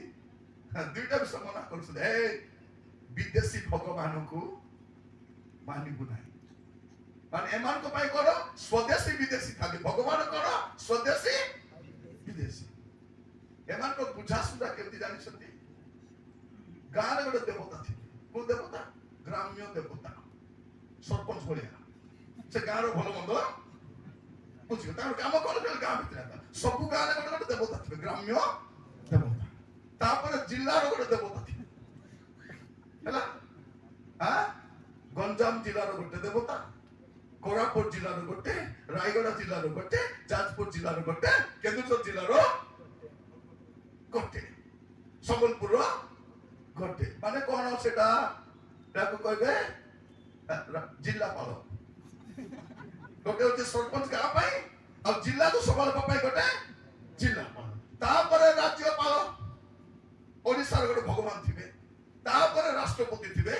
ଦୁଇଟା ବିଷୟ ମନା କରୁଛନ୍ତି ଏ ବିଦେଶୀ ଭଗବାନଙ୍କୁ ମାନିବୁ ନାହିଁ ମାନେ ଏମାନଙ୍କ ପାଇଁ କର ସ୍ୱଦେଶୀ ବିଦେଶୀ ଖାଲି ଭଗବାନ କର ସ୍ୱଦେଶୀ ବିଦେଶୀ ଏମାନଙ୍କ ବୁଝାସୁଝା କେମିତି ଜାଣିଛନ୍ତି ଗାଁରେ ଗୋଟେ ଦେବତା ଥିଲେ କୋଉ ଦେବତା ଗ୍ରାମ୍ୟ ଦେବତା ସରପଞ୍ଚ ଭଳିଆ ସେ ଗାଁର ଭଲ ମନ୍ଦ ବୁଝିବ ତାଙ୍କର କାମ କଣ ଗାଁ ଭିତରେ ସବୁ ଗାଁରେ ଗୋଟେ ଗୋଟେ ଦେବତା ଥିବେ ଗ୍ରାମ୍ୟ ଦେବତା ତାପରେ ଜିଲ୍ଲାର ଗୋଟେ ଦେବତା ଥିବେ ହେଲା ଗଞ୍ଜାମ ଜିଲ୍ଲାର ଗୋଟେ ଦେବତା କୋରାପୁଟ ଜିଲ୍ଲାର ଗୋଟେ ରାୟଗଡା ଜିଲ୍ଲାର ଗୋଟେ ଯାଜପୁର ଜିଲ୍ଲାର ଗୋଟେ କେନ୍ଦୁଝର ଜିଲ୍ଲାର ଗୋଟେ ସମ୍ବଲପୁରର ଗୋଟେ ମାନେ କଣ ସେଟା ତାକୁ କହିବେ ଜିଲ୍ଲାପାଳ ଗୋଟେ ହଉଛି ସରପଞ୍ଚ ଗାଁ ପାଇଁ ଆଉ ଜିଲ୍ଲାକୁ ସମ୍ଭାଳିବା ପାଇଁ ଗୋଟେ ଜିଲ୍ଲାପାଳ ତାପରେ ରାଜ୍ୟପାଳ ଓଡ଼ିଶାର ଗୋଟେ ଭଗବାନ ଥିବେ ତାପରେ ରାଷ୍ଟ୍ରପତି ଥିବେ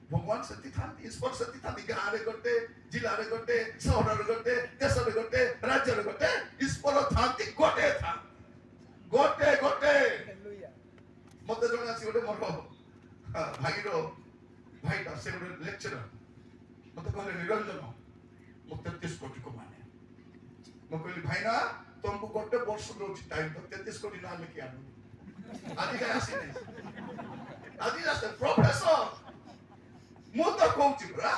ଭଗବାନ ସେଠି ଥାନ୍ତି ଈଶ୍ୱର ସେଠି ଥାନ୍ତି ଗାଁରେ ଗୋଟେ ଜିଲ୍ଲାରେ ଗୋଟେ ସହରରେ ଗୋଟେ ଦେଶରେ ଗୋଟେ ରାଜ୍ୟରେ ଗୋଟେ ଈଶ୍ୱର ଥାନ୍ତି ଗୋଟେ ମତେ ଜଣେ ଆସି ଗୋଟେ ମୋର ଭାଇଟା ସେ ଗୋଟେ ଲେକ୍ଚରର ମତେ କହିଲେ ନିରଞ୍ଜନ ମୁଁ 33 କୋଟି ମାନେ ମୁଁ କହିଲି ଭାଇନା ତମକୁ ଗୋଟେ ବର୍ଷ ଦଉଛି ଟାଇମ ତ 33 କୋଟି ନା ଲେଖି ଆଣୁ ଆଜି କାହିଁ ଆସିନି ଆଜି ଆସେ ପ୍ରଫେସର ମୁଁ ତ କହୁଛି ପୁରା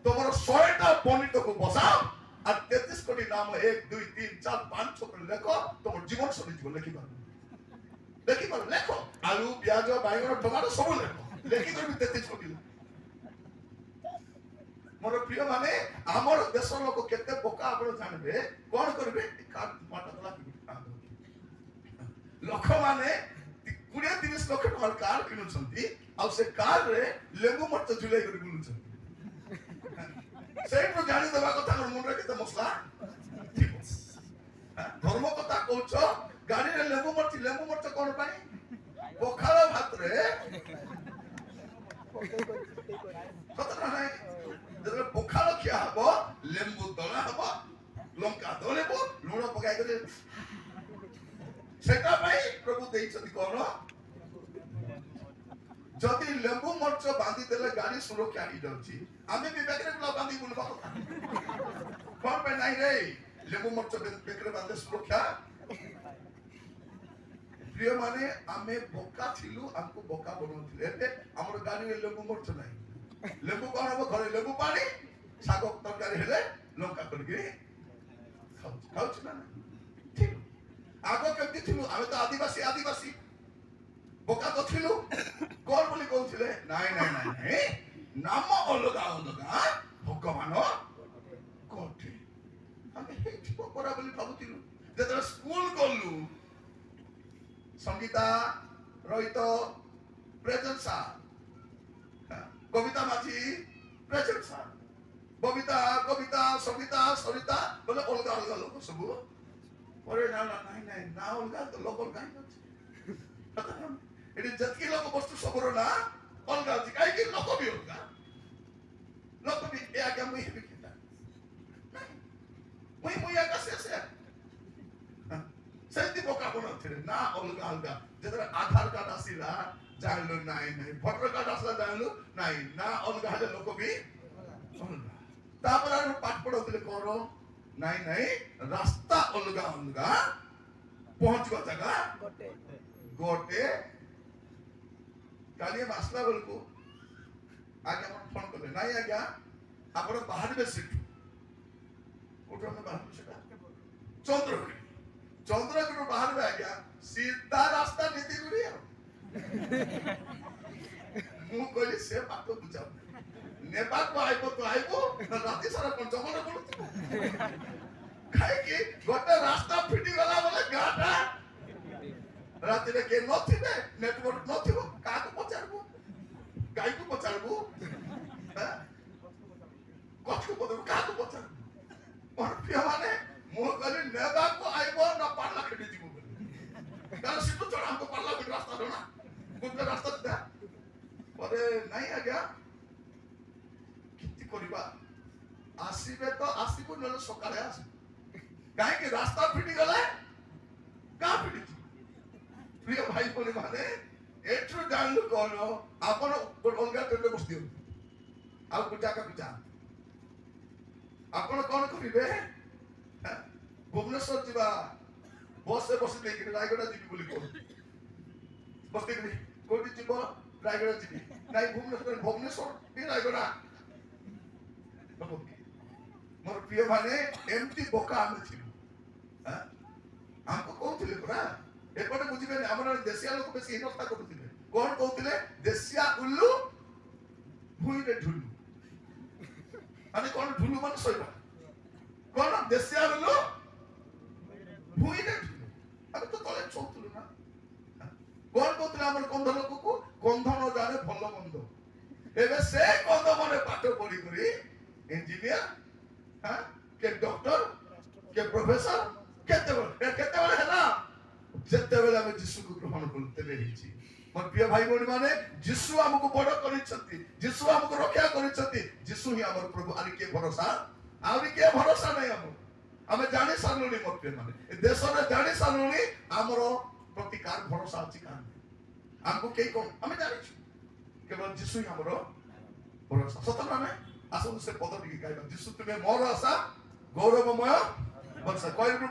ତମର 100ଟା ପଣ୍ଡିତକୁ ବସାଅ আর 33 কোটি নাম 1 2 3 4 5 6 করে লেখো তোমার জীবন সরিଯିବ লেখিপারো লেখো আলু পিঁয়াজ বাইগণ টমাটো সব লেখো লেখিকরি 33 কোটি মোর প্রিয় মানে আমার দেশের লোক কেতে বোকা আপন জানবে কোন করবে কাট মাটা লাগবে লোক মানে 20-30 লক্ষ টাকার কার কিনুଛନ୍ତି ଆଉ ସେ କାର୍ ରେ ଲେମ୍ବୁ ମର୍ଚ ଝୁଲେଇ କରି ବୁଲୁଛନ୍ତି ସେଇଠୁ ଜାଣିଦେବା କଥା ମୁଣ୍ଡରେ କେତେ ମସଲା ଥିବ ଧର୍ମ କଥା କହୁଛ ଗାଡିରେ ଲେମ୍ବୁ ମର୍ଚ କଣ ପାଇଁ ପଖାଳ ଭାତରେ କଥା ନାହିଁ ଯେତେବେଳେ ପଖାଳ ଖିଆ ହବ ଲେମ୍ବୁ ଦଳା ହବ ଲଙ୍କା ଦଳିବ ଲୁଣ ପକାଇ କରି ସେଟା ପାଇଁ ପ୍ରଭୁ ଦେଇଛନ୍ତି କଣ ଯଦି ଲେମ୍ବୁ ମର୍ଚ ବାନ୍ଧି ଦେଲେ ଗାଡି ସୁରକ୍ଷା ହେଇଯାଉଛି ଆମେ ବି ବେକରେ ଗୁଲା ବାନ୍ଧି ବୁଲବା କଥା କଣ ପାଇଁ ନାହିଁ ରେ ଲେମ୍ବୁ ମରିଚ ବେକରେ ବାନ୍ଧେ ସୁରକ୍ଷା। ପ୍ରିୟ ମାନେ ଆମେ ବୋକା ଥିଲୁ, ଆମକୁ ବୋକା ବନଉଥିଲେ। ଏବେ ଆମର ଗାଡ଼ିରେ ଲେମ୍ବୁ ମରିଚ ନାହିଁ। ଲେମ୍ବୁ କଣ ହବ? ଘରେ ଲେମ୍ବୁ ପାଣି, ଶାଗ ତରକାରୀ ହେଲେ ଲଙ୍କା କରିକି ଖାଉଛି ନା ନାହିଁ? ଠିକ। ଆଗ କେମିତି ଥିଲୁ? ଆମେ ତ ଆଦିବାସୀ ବୋକା ତ ଥିଲୁ। କଣ ବୋଲି କହୁଥିଲେ? ନାଇଁ ନାଇଁ ନାଇଁ ନାଇଁ, ନାମ ଅଲଗା ଭଗବାନ କୋଠି। ଆମେ ହେଇଥିବ ପରା ବୋଲି ଭାବୁଥିଲୁ। ଯେତେବେଳେ ସ୍କୁଲ ଗଲୁ, ସଙ୍ଗୀତା, ରୋହିତ, ପ୍ରେଜେଣ୍ଟ ସାର୍, କବିତା ମାଝୀ ପ୍ରେଜେଣ୍ଟ ସାର୍, ବବିତା, କବିତା, ସଙ୍ଗୀତା, ସରିତା ବୋଲେ ଅଲଗା ଲୋକ ସବୁ। ପରେ ନାଇଁ ନା ଅଲଗା ତ ଲୋକ ଅଲଗା ହିଁ ଅଛି। ଏଠି ଯେତିକି ଲୋକ ବস্তୁ ସବୁର ନା ଅଲଗା ଅଛି। କାହିଁକି? ଲୋକ ବି ଅଲଗା। ଲୋକ ବି ଏ ଆଜ୍ଞା ମୁଇଁ ହେବି କିତା ମୁଇଁ ଆଜ୍ଞା ସେ ସେମିତି ବୋକା ବନଉଥିଲେ ନା ଅଲଗା। ଯେତେବେଳେ ଆଧାର କାର୍ଡ ଆସିଲା ଜାଣିଲୁ ନାଇଁ ଭୋଟର କାର୍ଡ ଆସିଲା ଜାଣିଲୁ ନାଇଁ ନା ଅଲଗା ହେଲେ ଲୋକ ବି ଅଲଗା। ତାପରେ ଆମେ ପାଠ ପଢଉଥିଲେ କଣ? ନାଇଁ ରାସ୍ତା ଅଲଗା ପହଞ୍ଚିବା ଜାଗା ଗୋଟେ। କାଲି ଆମେ ଆସିଲା ବେଳକୁ ଆଜ୍ଞା ମତେ ଫୋନ କଲେ, ନାଇଁ ଆଜ୍ଞା ଆପଣ ବାହାରିବେ ସେଠୁ। କୋଉଠୁ ଆମେ ବାହାରିବୁ? ସେଟା ଚନ୍ଦ୍ରଗିରି ବାହାରିବେ ଆଜ୍ଞା, ସିଧା ରାସ୍ତା ନୀତିଗୁଡ଼ି। ମୁଁ କହିଲି ସେ ବାଟ ବୁଝାଉ ନେବାକୁ ଆଇବ ତୁ ଆଇବୁ ନା ରାତି ସାରା କଣ ଜଙ୍ଗଲ ବୁଲୁଥିବୁ? କାହିଁକି? ଗୋଟେ ରାସ୍ତା ଫିଟି ଗଲା ବୋଲେ ଗାଁଟା ରାତିରେ କେହି ନଥିବେ, ନେଟୱାର୍କ ନଥିବ, କାହାକୁ ପଚାରିବୁ? ଗାଈକୁ ପଚାରିବୁ? ଗଛକୁ ପଚାରିବୁ? କାହାକୁ ପଚାରିବୁ? ମୋର ପ୍ରିୟ ମାନେ ମୁଁ କହିଲି ନେବାକୁ ଆଇବ ନା ପାର୍ଲା ଖେଟି ଯିବୁ ବୋଲି। କାରଣ ସିଟୁ ଚଢା ଆମକୁ ପାର୍ଲା ଖେଟି ରାସ୍ତା ଜଣା, ଗୋଟେ ରାସ୍ତା ଥିଲା। ପରେ ନାଇଁ ଆଜ୍ଞା କେମିତି କରିବା? ଆସିବେ ତ ଆସିବୁ, ନହେଲେ ସକାଳେ ଆସିବୁ। କାହିଁକି? ରାସ୍ତା ଫିଟି ଗଲେ ଗାଁ ଫିଟିଛି। ପ୍ରିୟ ଭାଇ ଭଉଣୀ ମାନେ ଏଠୁ ଜାଣିଲୁ କଣ? ଆପଣ ଗୋଟେ ଅଲଗା ଟ୍ରେନରେ ବସି ଦିଅନ୍ତୁ, ଆଉ ଗୋଟେ ଜାଗାକୁ ଯାଆନ୍ତୁ। ଆପଣ କଣ କରିବେ? ଭୁବନେଶ୍ୱର ଯିବା ବସରେ ବସି ଦେଇକିରି ରାୟଗଡ଼ା ଯିବି ବୋଲି କହୁ। ବସି ଦେଇକିରି କୋଉଠି ଯିବ? ରାୟଗଡ଼ା ଯିବି। ନାଇଁ ଭୁବନେଶ୍ୱର ବି ରାୟଗଡ଼ା। ମୋର ପ୍ରିୟ ମାନେ ଏମିତି ବୋକା ଆମେ ଥିଲୁ। ଆମକୁ କହୁଥିଲେ ପରା ଏପଟେ ବୁଝିବେନି, ଆମର ଦେଶିଆ ଲୋକ ବେଶୀ ହିନସ୍ତା କରୁଥିଲେ। କଣ କହୁଥିଲେ? ଦେଶିଆ ଉଲ୍ଲୁ ଭୁଇଁରେ ଢୁଲୁ। ମାନେ କଣ? ଢୁଲୁ ମାନେ ଶୋଇବା। କଣ? ଦେଶିଆ ଉଲ୍ଲୁ ଭୁଇଁରେ ଢୁଲୁ। ଆମେ ତ ତଳେ ଶୋଉଥିଲୁ ନା। କଣ କହୁଥିଲେ ଆମର କନ୍ଧ ଲୋକକୁ? କନ୍ଧ ନ ଜାଣେ ଭଲ ମନ୍ଦ। ଏବେ ସେ କନ୍ଧ ମାନେ ପାଠ ପଢିକରି ଇଞ୍ଜିନିୟର, କେ ଡକ୍ଟର, କେ ପ୍ରଫେସର, କେତେବେଳେ ହେଲା? ଯେତେବେଳେ ଆମେ ଯୀଶୁକୁ ଗ୍ରହଣ କଲୁ ତେବେ ହେଇଛି। ମୋର ପ୍ରିୟ ଭାଇ ଭଉଣୀ ମାନେ, ଯୀଶୁ ଆମକୁ ବଡ କରିଛନ୍ତି, ଯୀଶୁ ଆମକୁ ରକ୍ଷା କରିଛନ୍ତି। ଯୀଶୁ ହିଁ ଆମର ପ୍ରଭୁ। ଆହୁରି କିଏ ଭରସା? ଆହୁରି କିଏ ଭରସା ନାହିଁ ଆମର। ଆମେ ଜାଣି ସାରିଲୁଣି ମୋର ପ୍ରିୟ ମାନେ, ଏ ଦେଶରେ ଜାଣି ସାରିଲୁଣି ଆମର ପ୍ରତି କାହାର ଭରସା ଅଛି କାହାର ନାହିଁ। ଆମକୁ କେହି କଣ ଆମେ ଜାଣିଛୁ, କେବଳ ଯୀଶୁ ହିଁ ଆମର ଭରସା। ସତ ନା ନାହିଁ? ଆସନ୍ତୁ ସେ ପଦ ଟିକେ ଗାଇବା। ଯୀଶୁ ତୁମେ ମୋର ଆଶା, ଗୌରବମୟ ଭରସା। କହିଲୁ